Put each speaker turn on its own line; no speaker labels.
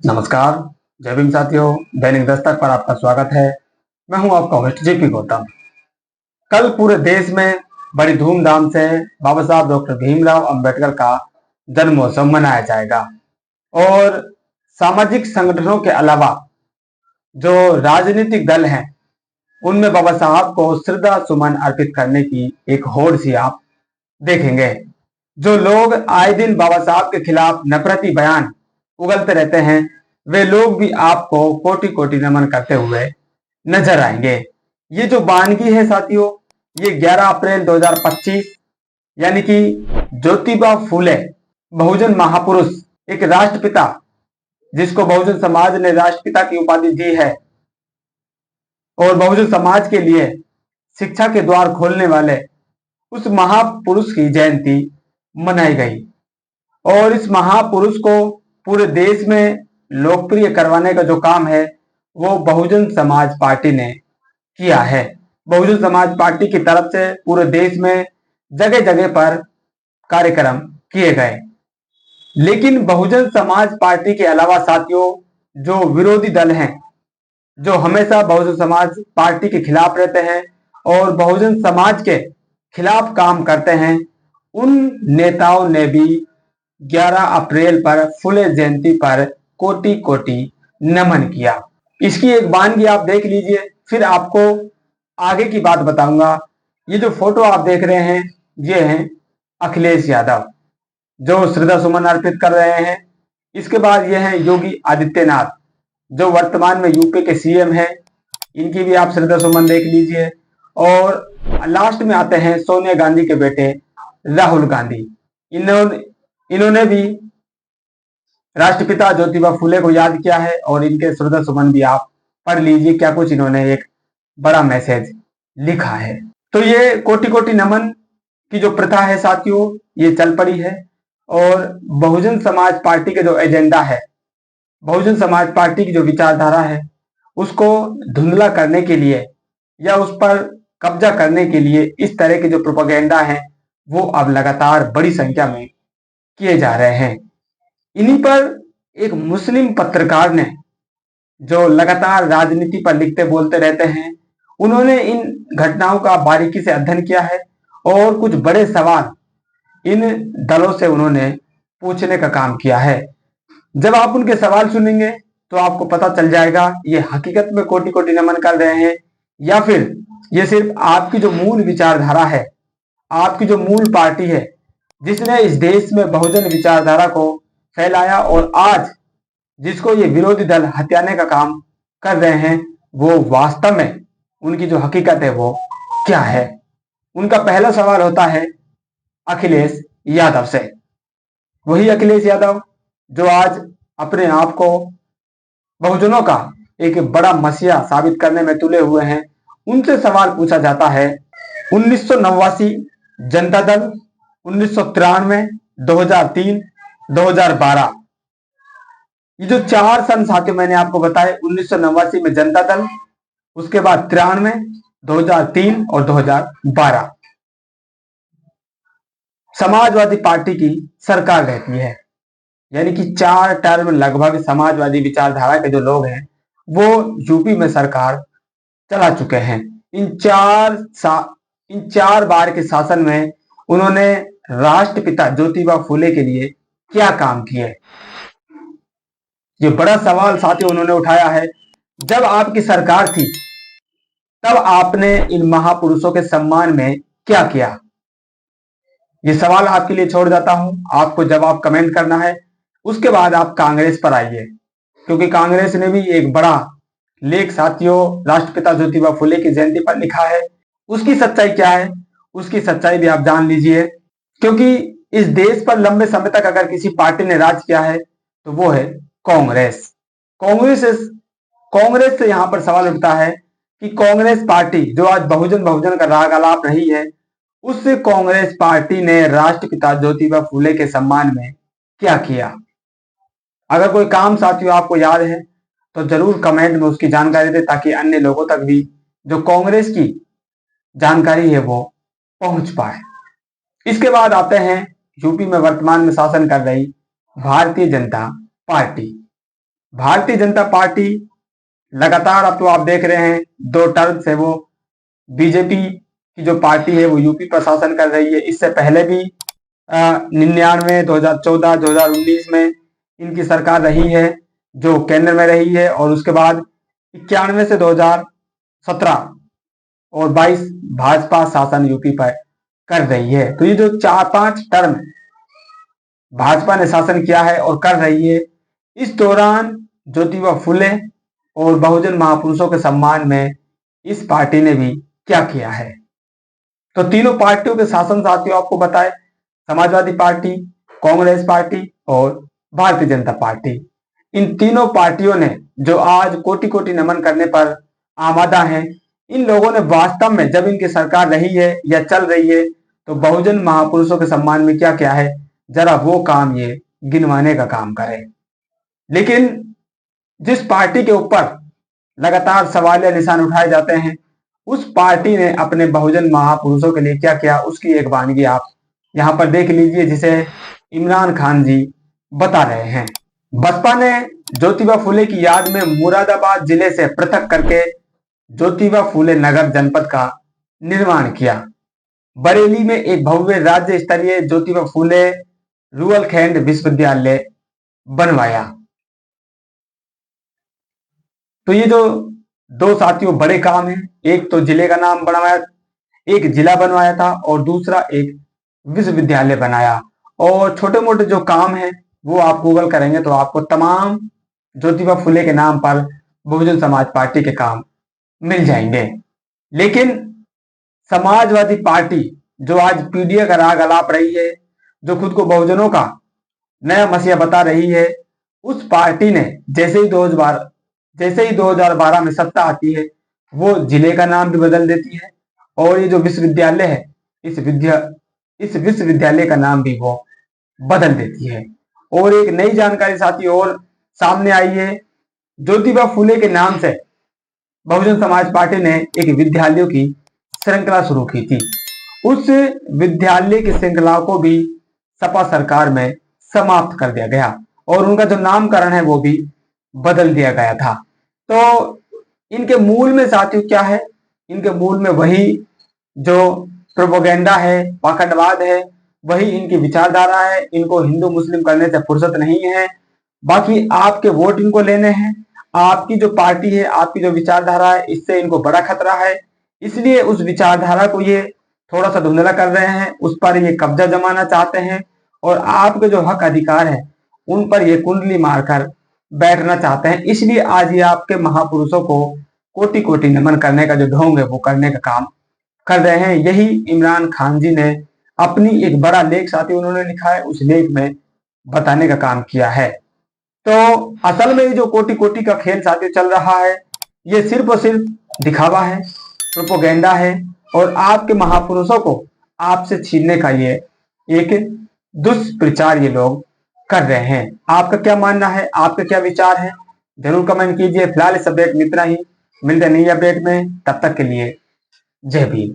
नमस्कार। जय भीम साथियों, दैनिक दस्तक पर आपका स्वागत है। मैं हूं आपका होस्ट जेपी गौतम। कल पूरे देश में बड़ी धूमधाम से बाबा साहब डॉक्टर भीमराव अंबेडकर का जन्मोत्सव मनाया जाएगा और सामाजिक संगठनों के अलावा जो राजनीतिक दल हैं उनमें बाबा साहब को श्रद्धा सुमन अर्पित करने की एक होड़ सी आप देखेंगे। जो लोग आए दिन बाबा साहब के खिलाफ नफरती बयान उगलते रहते हैं वे लोग भी आपको कोटि कोटि नमन करते हुए नजर आएंगे। ये जो वानगी है साथियों, ये 11 अप्रैल 2025 यानी कि ज्योतिबा फूले बहुजन महापुरुष, एक राष्ट्रपिता जिसको बहुजन समाज ने राष्ट्रपिता की उपाधि दी है और बहुजन समाज के लिए शिक्षा के द्वार खोलने वाले उस महापुरुष की जयंती मनाई गई और इस महापुरुष को पूरे देश में लोकप्रिय करवाने का जो काम है वो बहुजन समाज पार्टी ने किया है। बहुजन समाज पार्टी की तरफ से पूरे देश में जगह जगह पर कार्यक्रम किए गए, लेकिन बहुजन समाज पार्टी के अलावा साथियों जो विरोधी दल हैं, जो हमेशा बहुजन समाज पार्टी के खिलाफ रहते हैं और बहुजन समाज के खिलाफ काम करते हैं, उन नेताओं ने भी 11 अप्रैल पर फुले जयंती पर कोटि कोटि नमन किया। इसकी एक वानगी आप देख लीजिए, फिर आपको आगे की बात बताऊंगा। ये जो फोटो आप देख रहे हैं ये हैं अखिलेश यादव जो श्रद्धा सुमन अर्पित कर रहे हैं। इसके बाद ये हैं योगी आदित्यनाथ जो वर्तमान में यूपी के सीएम हैं, इनकी भी आप श्रद्धा सुमन देख लीजिए। और लास्ट में आते हैं सोनिया गांधी के बेटे राहुल गांधी। इन्होंने भी राष्ट्रपिता ज्योतिबा फूले को याद किया है और इनके श्रद्धा सुमन भी आप पढ़ लीजिए, क्या कुछ इन्होंने एक बड़ा मैसेज लिखा है। तो ये कोटि कोटि नमन की जो प्रथा है साथियों ये चल पड़ी है और बहुजन समाज पार्टी के जो एजेंडा है, बहुजन समाज पार्टी की जो विचारधारा है उसको धुंधला करने के लिए या उस पर कब्जा करने के लिए इस तरह के जो प्रोपेगेंडा है वो अब लगातार बड़ी संख्या में किए जा रहे हैं। इन्हीं पर एक मुस्लिम पत्रकार ने जो लगातार राजनीति पर लिखते बोलते रहते हैं, उन्होंने इन घटनाओं का बारीकी से अध्ययन किया है और कुछ बड़े सवाल इन दलों से उन्होंने पूछने का काम किया है। जब आप उनके सवाल सुनेंगे तो आपको पता चल जाएगा ये हकीकत में कोटि कोटि नमन कर रहे हैं या फिर ये सिर्फ आपकी जो मूल विचारधारा है, आपकी जो मूल पार्टी है जिसने इस देश में बहुजन विचारधारा को फैलाया और आज जिसको ये विरोधी दल हत्याने का काम कर रहे हैं, वो वास्तव में उनकी जो हकीकत है वो क्या है। उनका पहला सवाल होता है अखिलेश यादव से। वही अखिलेश यादव जो आज अपने आप को बहुजनों का एक बड़ा मसीहा साबित करने में तुले हुए हैं, उनसे सवाल पूछा जाता है 1989 जनता दल, 1993, 2003, 2012, ये जो 4 सन साथियों मैंने आपको बताए, 1989 में जनता दल, उसके बाद 93, 2003 और 2012 समाजवादी पार्टी की सरकार रहती है। यानी कि 4 टर्म लगभग समाजवादी विचारधारा के जो लोग हैं वो यूपी में सरकार चला चुके हैं। इन 4 बार के शासन में उन्होंने राष्ट्रपिता ज्योतिबा फूले के लिए क्या काम किए, ये बड़ा सवाल साथियों उन्होंने उठाया है। जब आपकी सरकार थी तब आपने इन महापुरुषों के सम्मान में क्या किया, ये सवाल आपके लिए छोड़ जाता हूं। आपको जवाब कमेंट करना है। उसके बाद आप कांग्रेस पर आइए, क्योंकि कांग्रेस ने भी एक बड़ा लेख साथियों राष्ट्रपिता ज्योतिबा फूले की जयंती पर लिखा है। उसकी सच्चाई क्या है, उसकी सच्चाई भी आप जान लीजिए, क्योंकि इस देश पर लंबे समय तक अगर किसी पार्टी ने राज किया है तो वो है कांग्रेस। कांग्रेस से यहां पर सवाल उठता है कि कांग्रेस पार्टी जो आज बहुजन बहुजन का राग आलाप रही है, उस कांग्रेस पार्टी ने राष्ट्रपिता ज्योतिबा फूले के सम्मान में क्या किया। अगर कोई काम साथियों आपको याद है तो जरूर कमेंट में उसकी जानकारी दे, ताकि अन्य लोगों तक भी जो कांग्रेस की जानकारी है वो पहुंच पाए। इसके बाद आते हैं यूपी में वर्तमान में शासन कर रही भारतीय जनता पार्टी। भारतीय जनता पार्टी लगातार, अब तो आप देख रहे हैं 2 टर्म से वो बीजेपी की जो पार्टी है वो यूपी पर शासन कर रही है। इससे पहले भी 99, 2014, 2019 में इनकी सरकार रही है जो केंद्र में रही है, और उसके बाद 91 से 2017 और 22 भाजपा शासन यूपी पर कर रही है। तो ये जो 4-5 टर्म भाजपा ने शासन किया है और कर रही है, इस दौरान ज्योतिबा फुले और बहुजन महापुरुषों के सम्मान में इस पार्टी ने भी क्या किया है। तो तीनों पार्टियों के शासन साथियों आपको बताए, समाजवादी पार्टी, कांग्रेस पार्टी और भारतीय जनता पार्टी, इन तीनों पार्टियों ने जो आज कोटि कोटि नमन करने पर आमादा हैं, इन लोगों ने वास्तव में जब इनकी सरकार रही है या चल रही है तो बहुजन महापुरुषों के सम्मान में क्या क्या है, जरा वो काम ये गिनवाने का काम करें। लेकिन जिस पार्टी के ऊपर लगातार सवाल या निशान उठाए जाते हैं, उस पार्टी ने अपने बहुजन महापुरुषों के लिए क्या किया, उसकी एक वानगी आप यहां पर देख लीजिए, जिसे इमरान खान जी बता रहे हैं। बसपा ने ज्योतिबा फुले की याद में मुरादाबाद जिले से पृथक करके ज्योतिबा फुले नगर जनपद का निर्माण किया। बरेली में एक भव्य राज्य स्तरीय ज्योतिबा फुले रुएलखंड विश्वविद्यालय बनवाया। तो ये जो दो साथियों बड़े काम हैं, एक तो जिले का नाम बनवाया, एक जिला बनवाया था, और दूसरा एक विश्वविद्यालय बनाया। और छोटे मोटे जो काम हैं वो आप गूगल करेंगे तो आपको तमाम ज्योतिबा फुले के नाम पर बहुजन समाज पार्टी के काम मिल जाएंगे। लेकिन समाजवादी पार्टी जो आज पीडीए का राग अलाप रही है, जो खुद को बहुजनों का नया मसीहा बता रही है, उस पार्टी ने जैसे ही 2012 में सत्ता आती है, वो जिले का नाम भी बदल देती है, और ये जो विश्वविद्यालय है, इस विश्वविद्यालय का नाम भी वो बदल देती है। और एक नई जानकारी साथी और सामने आई है, ज्योतिबा फुले के नाम से बहुजन समाज पार्टी ने एक विद्यालयों की श्रृंखला शुरू की थी। उस विद्यालय की श्रृंखला को भी सपा सरकार में समाप्त कर दिया गया, और उनका जो नामकरण है वो भी बदल दिया गया था। तो इनके मूल में साथियों क्या है, इनके मूल में वही जो प्रोपेगेंडा है, पाखंडवाद है, वही इनकी विचारधारा है। इनको हिंदू मुस्लिम करने से फुर्सत नहीं है, बाकी आपके वोट इनको लेने हैं। आपकी जो पार्टी है, आपकी जो विचारधारा है, इससे इनको बड़ा खतरा है, इसलिए उस विचारधारा को ये थोड़ा सा धुंधला कर रहे हैं, उस पर ये कब्जा जमाना चाहते हैं, और आपके जो हक अधिकार है उन पर ये कुंडली मारकर बैठना चाहते हैं। इसलिए आज ये आपके महापुरुषों को कोटि कोटि नमन करने का जो ढोंग है वो करने का काम कर रहे हैं। यही इमरान खान जी ने अपनी एक बड़ा लेख साथी उन्होंने लिखा है, उस लेख में बताने का काम किया है। तो असल में ये जो कोटि कोटि का खेल साथी चल रहा है, ये सिर्फ और सिर्फ दिखावा है, प्रोपोगेंडा है, और आपके महापुरुषों को आपसे छीनने का ये एक दुष्प्रचार ये लोग कर रहे हैं। आपका क्या मानना है, आपके क्या विचार हैं, जरूर कमेंट कीजिए। फिलहाल इस अपडेट में इतना ही, मिलते हैं नई अपडेट में, तब तक के लिए जय भीम।